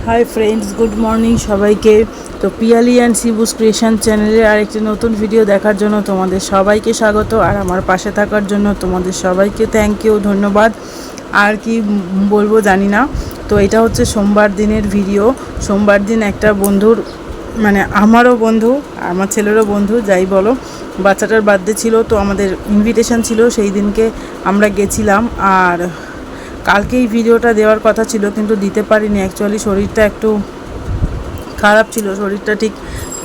Hi friends, good morning সবাইকে। তো Piyali and শিবুস creation চ্যানেলে আরেকটি নতুন ভিডিও দেখার জন্য তোমাদের সবাইকে স্বাগত, আর আমার পাশে থাকার জন্য তোমাদের সবাইকে থ্যাংক ইউ, ধন্যবাদ। আর কি বলবো জানি না। তো এটা হচ্ছে সোমবার দিনের ভিডিও। সোমবার দিন একটা বন্ধুর, মানে আমারও বন্ধু, আমার ছেলেরও বন্ধু, যাই বলো, বাচ্চাটার বার্থডে ছিল। তো আমাদের ইনভিটেশন ছিল, সেই দিনকে আমরা গেছিলাম। আর কালকে এই ভিডিওটা দেওয়ার কথা ছিল, কিন্তু দিতে পারিনি। অ্যাকচুয়ালি শরীরটা একটু খারাপ ছিল, শরীরটা ঠিক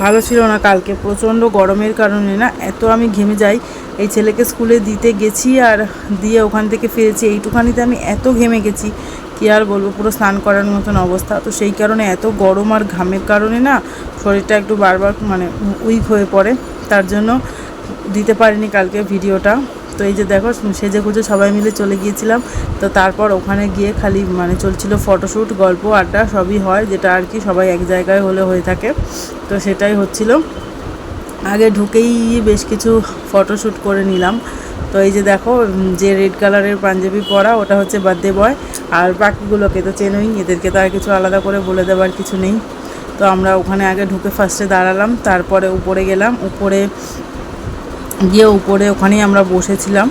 ভালো ছিল না। কালকে প্রচণ্ড গরমের কারণে না এত আমি ঘেমে যাই। এই ছেলেকে স্কুলে দিতে গেছি, আর দিয়ে ওখান থেকে ফিরেছি, এইটুখানিতে আমি এত ঘেমে গেছি, কী আর বলবো, পুরো স্নান করার মতন অবস্থা। তো সেই কারণে এত গরম আর ঘামের কারণে না শরীরটা একটু বারবার মানে উইক হয়ে পড়ে, তার জন্য দিতে পারিনি কালকে ভিডিওটা। তো এই যে দেখো, সেজে গুজে সবাই মিলে চলে গিয়েছিলাম। তো তারপর ওখানে গিয়ে খালি মানে চলছিল ফটোশ্যুট, গল্প আড্ডা সবই হয়, যেটা আর কি সবাই এক জায়গায় হলে হয়ে থাকে। তো সেটাই হচ্ছিল। আগে ঢুকেই বেশ কিছু ফটোশ্যুট করে নিলাম। তো এই যে দেখো, যে রেড কালারের পাঞ্জাবি পরা ওটা হচ্ছে বার্থডে বয়, আর বাকিগুলোকে তো চেনই, এদেরকে তো আর কিছু আলাদা করে বলে দেওয়ার কিছু নেই। তো আমরা ওখানে আগে ঢুকে ফার্স্টে দাঁড়ালাম, তারপরে উপরে গেলাম। উপরে গিয়ে ওখানেই আমরা বসেছিলাম,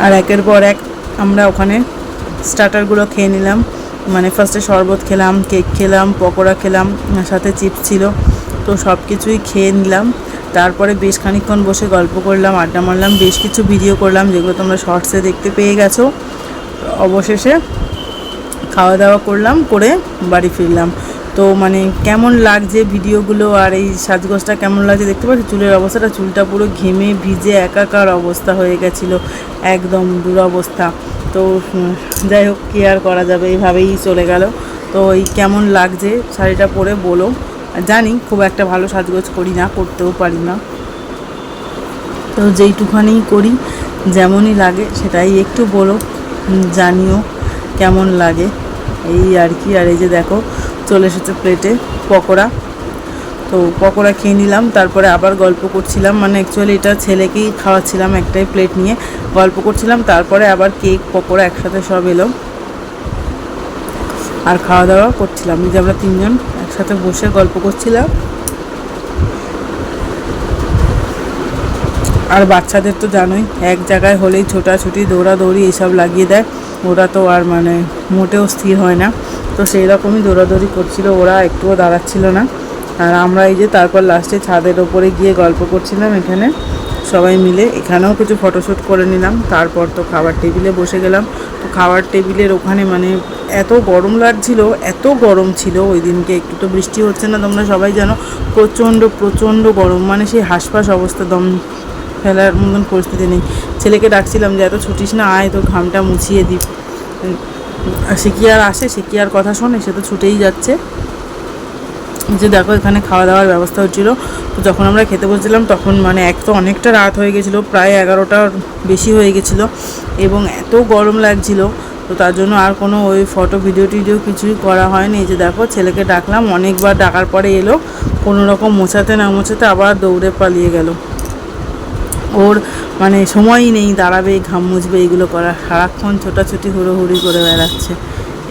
আর একের পর এক আমরা ওখানে স্টার্টারগুলো খেয়ে নিলাম। মানে ফার্স্টে শরবত খেলাম, কেক খেলাম, পকোড়া খেলাম, সাথে চিপস ছিল। তো সব কিছুই খেয়ে নিলাম। তারপরে বেশ খানিকক্ষণ বসে গল্প করলাম, আড্ডা মারলাম, বেশ কিছু ভিডিও করলাম, যেগুলো তোমরা শর্টসে দেখতে পেয়ে গেছো। অবশেষে খাওয়া দাওয়া করলাম, করে বাড়ি ফিরলাম। তো মানে কেমন লাগছে ভিডিওগুলো, আর এই সাজগোজটা কেমন লাগছে দেখতে পাচ্ছি। চুলের অবস্থাটা, চুলটা পুরো ঘেমে ভিজে একাকার অবস্থা হয়ে গেছিলো, একদম দুরবস্থা। তো যাই হোক, কী আর করা যাবে, এইভাবেই চলে গেল। তো এই কেমন লাগছে শাড়িটা পরে বলো। জানি খুব একটা ভালো সাজগোজ করি না, করতেও পারি না, তো যেইটুখানি করি যেমনই লাগে সেটাই একটু বলো, জানিও কেমন লাগে, এই আর কি। আর এই যে দেখো, চলে এসেছে প্লেটে পকোড়া। তো পকোড়া খেয়ে নিলাম, তারপরে আবার গল্প করছিলাম। মানে অ্যাকচুয়ালি এটা ছেলেকেই খাওয়াচ্ছিলাম, একটাই প্লেট নিয়ে গল্প করছিলাম। তারপরে আবার কেক পকোড়া একসাথে সব এলো, আর খাওয়া দাওয়া করছিলাম। এই যে আমরা তিনজন একসাথে বসে গল্প করছিলাম। আর বাচ্চাদের তো জানোই, এক জায়গায় হলেই ছোটাছুটি দৌড়াদৌড়ি এইসব লাগিয়ে দেয়, ওরা তো আর মানে মোটেও স্থির হয় না। তো সেই রকমই দৌড়াদৌড়ি করছিল, ওরা একটুও দাঁড়াচ্ছিল না। আর আমরা এই যে তারপর লাস্টে ছাদের ওপরে গিয়ে গল্প করছিলাম এখানে সবাই মিলে, এখানেও কিছু ফটোশ্যুট করে নিলাম। তারপর তো খাবার টেবিলে বসে গেলাম। তো খাবার টেবিলের ওখানে মানে এত গরম লাগছিল, এত গরম ছিল ওই দিনকে। একটু তো বৃষ্টি হচ্ছে না, তোমরা সবাই জানো, প্রচণ্ড গরম, মানে সেই হাঁসফাঁস অবস্থা, দম ফেলার মতন পরিস্থিতি নেই। ছেলেকে ডাকছিলাম যে এত ছুটিস না, আয় তোর ঘামটা মুছিয়ে দিই। সে কি আর আসে, সে কি আর কথা শোনে, সে তো ছুটেই যাচ্ছে। যে দেখো, এখানে খাওয়া দাওয়ার ব্যবস্থা হচ্ছিলো। তো যখন আমরা খেতে বসছিলাম তখন মানে এক তো অনেকটা রাত হয়ে গেছিলো, প্রায় 11টার বেশি হয়ে গেছিলো, এবং এত গরম লাগছিলো। তো তার জন্য আর কোনো ওই ফটো ভিডিও টিডিও কিছুই করা হয়নি। এই যে দেখো, ছেলেকে ডাকলাম, অনেকবার ডাকার পরে এলো, কোনো রকম মোছাতে না মোছাতে আবার দৌড়ে পালিয়ে গেল। ওর মানে সময়ই নেই দাঁড়াবে, ঘাম মুছবে, এইগুলো করা, সারাক্ষণ ছোটাছুটি হুড়োহুড়ি করে বেড়াচ্ছে।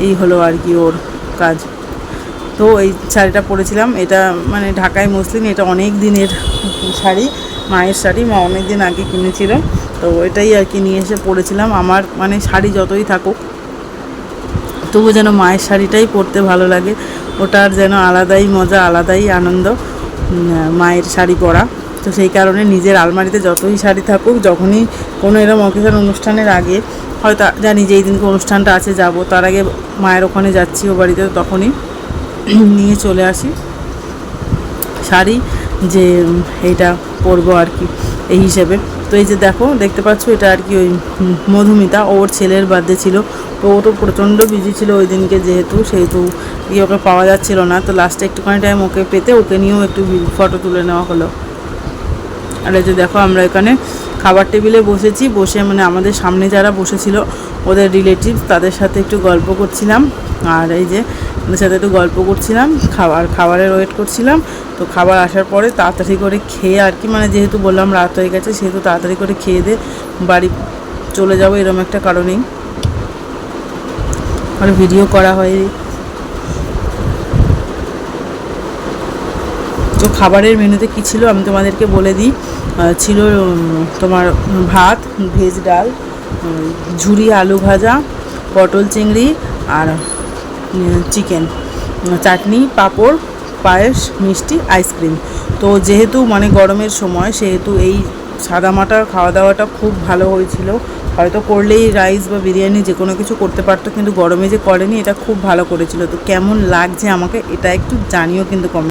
এই হলো আর কি ওর কাজ। তো এই শাড়িটা পরেছিলাম, এটা মানে ঢাকাই মসলিন, এটা অনেক দিনের শাড়ি, মায়ের শাড়ি, মা অনেক দিন আগে কিনেছিল। তো এটাই আর কি নিয়ে এসে পরেছিলাম। আমার মানে শাড়ি যতই থাকুক, তবু যেন মায়ের শাড়িটাই পরতে ভালো লাগে, ওটার যেন আলাদাই মজা, আলাদাই আনন্দ মায়ের শাড়ি পরা। তো সেই কারণে নিজের আলমারিতে যতই শাড়ি থাকুক, যখনই কোনো এরকম অকেশন অনুষ্ঠানের আগে, হয়তো জানি যে এই দিনকে অনুষ্ঠানটা আছে যাব, তার আগে মায়ের ওখানে যাচ্ছি ও বাড়িতে, তখনই নিয়ে চলে আসি শাড়ি, যে এইটা পরবো আর কি, এই হিসেবে। তো এই যে দেখো, দেখতে পাচ্ছ, এটা আর কি ওই মধুমিতা, ওর ছেলের বার্থডে ছিল। তো ও তো প্রচণ্ড বিজি ছিল ওই দিনকে, সেহেতু ওকে পাওয়া যাচ্ছিল না। তো লাস্টে একটুখানি টাইম ওকে পেতে, ওকে নিয়েও একটু ফটো তুলে নেওয়া হলো। আর এই যে দেখো, আমরা এখানে খাবার টেবিলে বসেছি, বসে মানে আমাদের সামনে যারা বসেছিল ওদের রিলেটিভ, তাদের সাথে একটু গল্প করছিলাম। আর এই যে ওদের সাথে একটু গল্প করছিলাম, খাবারের ওয়েট করছিলাম। তো খাবার আসার পরে তাড়াতাড়ি করে খেয়ে আর কি, মানে যেহেতু বললাম রাত হয়ে গেছে, সেহেতু তাড়াতাড়ি করে খেয়ে দিয়ে বাড়ি চলে যাবো, এরকম একটা কারণেই। আর ভিডিও করা হয়। তো খাবারের মেনুতে কী ছিল আমি তোমাদেরকে বলে দিই। ছিল তোমার ভাত, ভেজ ডাল, ঝুরি আলু ভাজা, পটল চিংড়ি আর চিকেন, চাটনি, পাঁপড়, পায়েস, মিষ্টি, আইসক্রিম। তো যেহেতু মানে গরমের সময় সেহেতু এই সাদামাটা খাওয়া দাওয়াটা খুব ভালো হয়েছিল। হয়তো করলেই রাইস বা বিরিয়ানি যে কোনো কিছু করতে পারতো, কিন্তু গরমে যে করেনি এটা খুব ভালো করেছিল। তো কেমন লাগছে আমাকে এটা একটু জানিও কিন্তু কমেন্ট।